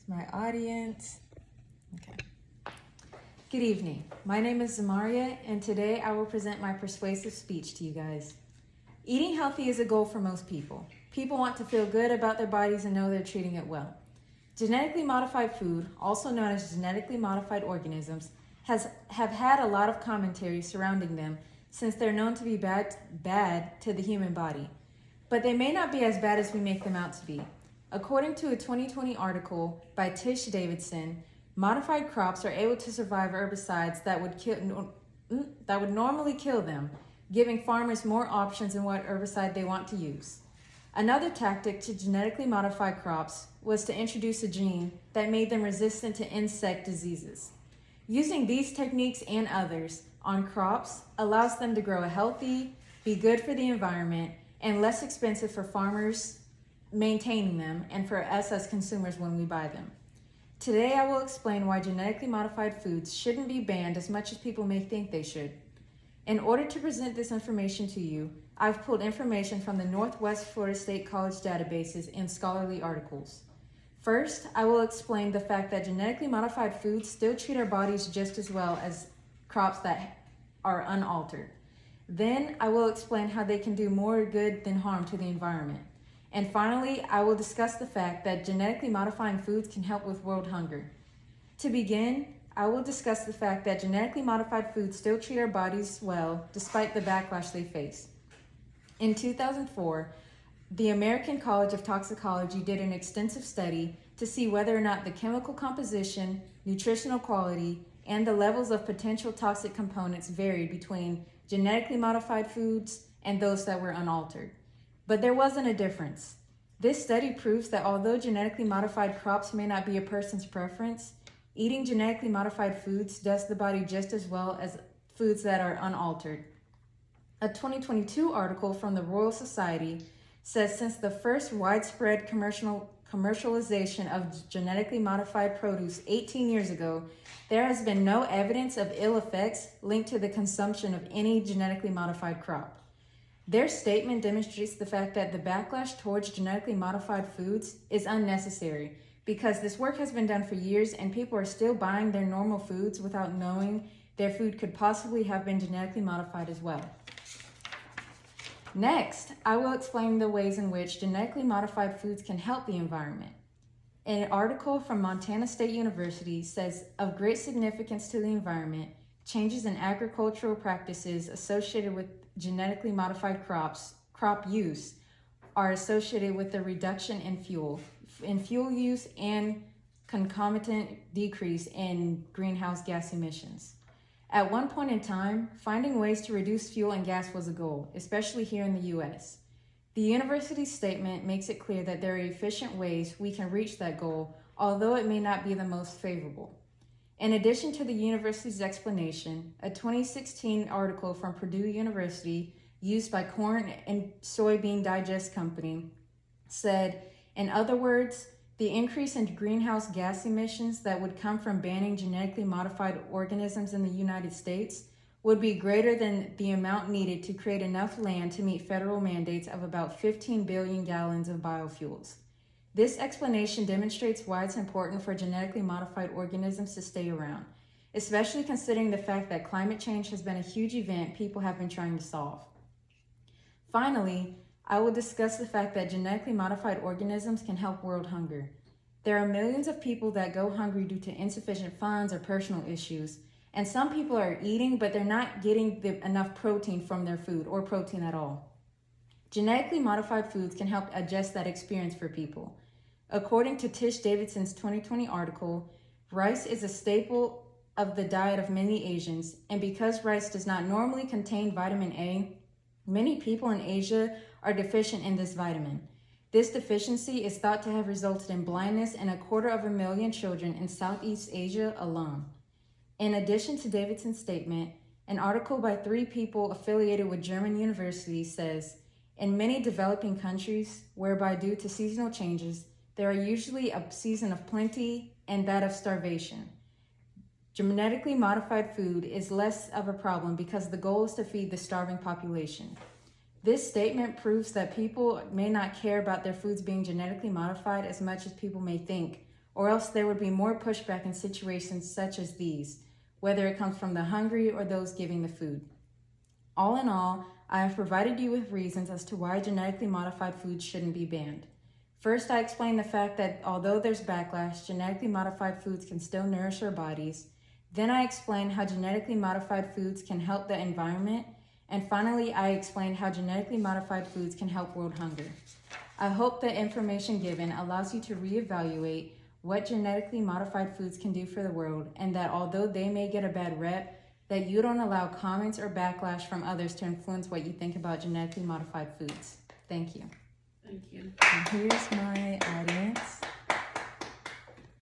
my audience. Okay. Good evening. My name is Zamaria, and today I will present my persuasive speech to you guys. Eating healthy is a goal for most people. People want to feel good about their bodies and know they're treating it well. Genetically modified food, also known as genetically modified organisms, have had a lot of commentary surrounding them since they're known to be bad to the human body. But they may not be as bad as we make them out to be. According to a 2020 article by Tish Davidson, modified crops are able to survive herbicides that would normally kill them, giving farmers more options in what herbicide they want to use. Another tactic to genetically modify crops was to introduce a gene that made them resistant to insect diseases. Using these techniques and others on crops allows them to grow healthy, be good for the environment, and less expensive for farmers maintaining them and for us as consumers when we buy them. Today I will explain why genetically modified foods shouldn't be banned as much as people may think they should. In order to present this information to you, I've pulled information from the Northwest Florida State College databases and scholarly articles. First, I will explain the fact that genetically modified foods still treat our bodies just as well as crops that are unaltered. Then, I will explain how they can do more good than harm to the environment. And finally, I will discuss the fact that genetically modifying foods can help with world hunger. To begin, I will discuss the fact that genetically modified foods still treat our bodies well despite the backlash they face. In 2004, the American College of Toxicology did an extensive study to see whether or not the chemical composition, nutritional quality, and the levels of potential toxic components varied between genetically modified foods and those that were unaltered. But there wasn't a difference. This study proves that although genetically modified crops may not be a person's preference, eating genetically modified foods does the body just as well as foods that are unaltered. A 2022 article from the Royal Society says since the first widespread commercialization of genetically modified produce 18 years ago, there has been no evidence of ill effects linked to the consumption of any genetically modified crop. Their statement demonstrates the fact that the backlash towards genetically modified foods is unnecessary because this work has been done for years and people are still buying their normal foods without knowing their food could possibly have been genetically modified as well. Next, I will explain the ways in which genetically modified foods can help the environment. An article from Montana State University says of great significance to the environment, changes in agricultural practices associated with genetically modified crop use are associated with the reduction in fuel use and concomitant decrease in greenhouse gas emissions. At one point in time, finding ways to reduce fuel and gas was a goal, especially here in the US. The university's statement makes it clear that there are efficient ways we can reach that goal, although it may not be the most favorable. In addition to the university's explanation, a 2016 article from Purdue University, used by Corn and Soybean Digest Company, said, in other words, the increase in greenhouse gas emissions that would come from banning genetically modified organisms in the United States would be greater than the amount needed to create enough land to meet federal mandates of about 15 billion gallons of biofuels. This explanation demonstrates why it's important for genetically modified organisms to stay around, especially considering the fact that climate change has been a huge event people have been trying to solve. Finally, I will discuss the fact that genetically modified organisms can help world hunger. There are millions of people that go hungry due to insufficient funds or personal issues, and some people are eating, but they're not getting enough protein from their food or protein at all. Genetically modified foods can help adjust that experience for people. According to Tish Davidson's 2020 article, rice is a staple of the diet of many Asians, and because rice does not normally contain vitamin A, many people in Asia are deficient in this vitamin. This deficiency is thought to have resulted in blindness in 250,000 children in Southeast Asia alone. In addition to Davidson's statement, an article by 3 people affiliated with German universities says, in many developing countries, whereby due to seasonal changes, there are usually a season of plenty and that of starvation. Genetically modified food is less of a problem because the goal is to feed the starving population. This statement proves that people may not care about their foods being genetically modified as much as people may think, or else there would be more pushback in situations such as these, whether it comes from the hungry or those giving the food. All in all, I have provided you with reasons as to why genetically modified foods shouldn't be banned. First, I explained the fact that although there's backlash, genetically modified foods can still nourish our bodies. Then I explained how genetically modified foods can help the environment. And finally, I explained how genetically modified foods can help world hunger. I hope the information given allows you to reevaluate what genetically modified foods can do for the world, and that although they may get a bad rep, that you don't allow comments or backlash from others to influence what you think about genetically modified foods. Thank you. Thank you. And here's my audience.